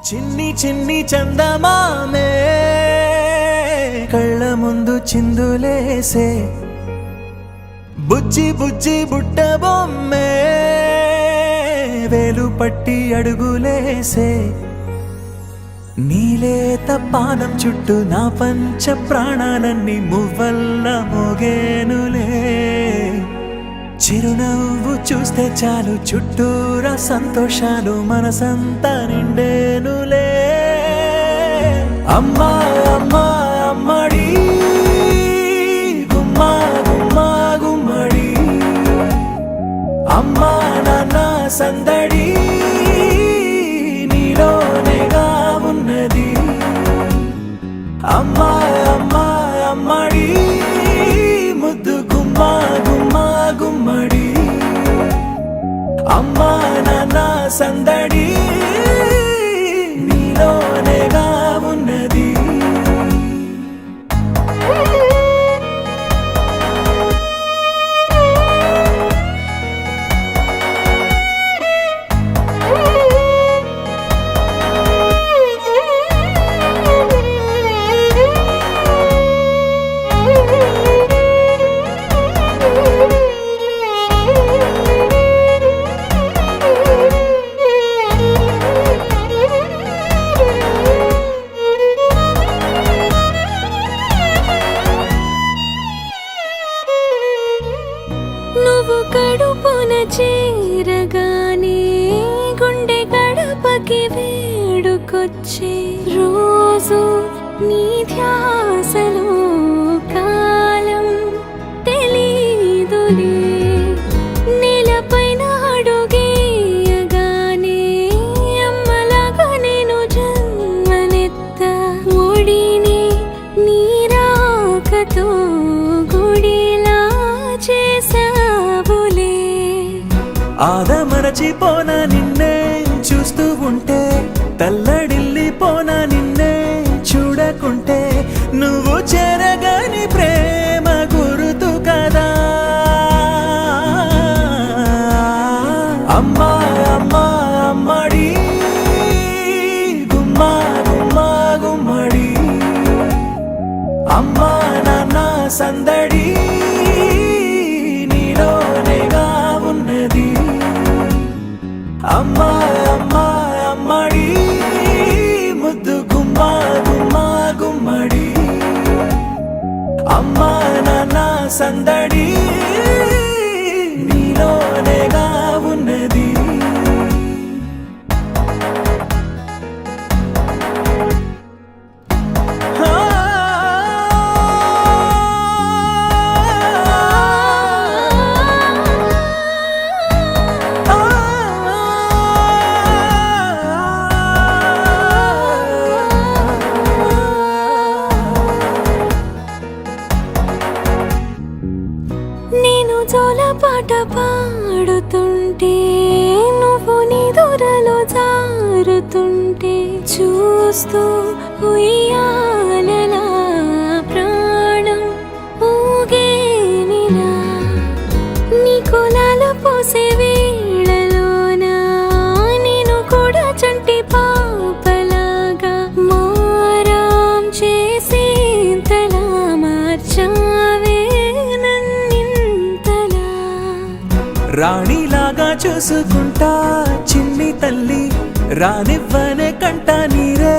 చిన్ని చిన్ని చందమామే కళ్ళ ముందు చిందులేసే బుజ్జి బుజ్జి బుట్ట బొమ్మే వేలు పట్టి అడుగులేసే నీలేత పానం చుట్టూ నా పంచ ప్రాణాలన్నీ మువ్వల్ల మోగేనులే చిరునవ్వు చూస్తే చాలు చుట్టూరా సంతోషాలు మనసంతా నిండేనులే అమ్మా అమ్మా అమ్మడి గుమ్మా గుమ్మా గుమ్మడి అమ్మా నాన్న సందడి నీలోనేగా ఉన్నది అమ్మా అమ్మా అమ్మడి ముద్దు గుమ్మా గుమ్మా గుమ్మడి అమ్మా నాన్న సందడి నీలోనేగా ఉన్నది నువ్వు కడుపున చేరగానే గుండె గడపకి వేడుకొచ్చే రోజు నీ ధ్యాసలో కాలం తెలీదులే నేలపైన అడుగేయగానే అమ్మలాగా నేను జన్మనెత్త ఒడిని నీ రాకతో గుడిలా చేసావులే ఆదమరచిపోనా నిన్నే చూస్తూ ఉంటే తల్లడిల్లిపోనా నిన్నే చూడకుంటే నువ్వు చెరగని ప్రేమ గురుతు కదా అమ్మా అమ్మా అమ్మడి గుమ్మా గుమ్మా గుమ్మడి అమ్మా నాన్న సందడి నీలోనేగా ఉన్నది అమ్మా అమ్మా అమ్మడి ముద్దు గుమ్మా గుమ్మా గుమ్మడి అమ్మా నాన్న సందడి నీలోనేగా ఉన్నది నేను జోలపాట పాడుతుంటే నువ్వు నీ దూరలో జారుతుంటే చూస్తూ ఉయ్యాలలా ప్రాణం ఊగేనిలా నీ కులాలు పోసే వేళలోనా నేను కూడా చంటి పాపలాగా మారాం చేసేంతలా మార్చావే రాణిలాగా చూసుకుంటా చిన్ని తల్లి రానివ్వనే కంట నీరే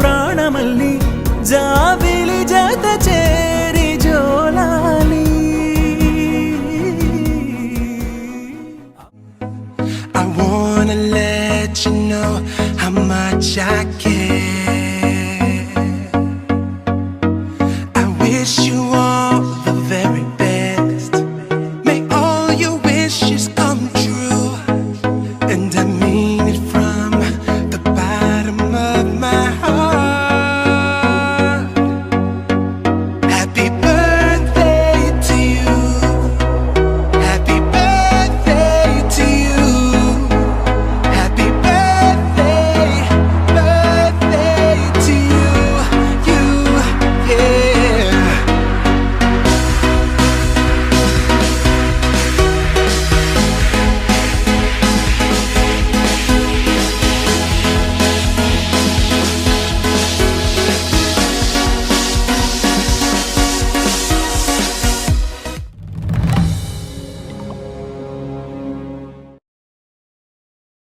ప్రాణమల్లి జాబిలి జత చేరి జోలాలి I wanna let you know how much I care.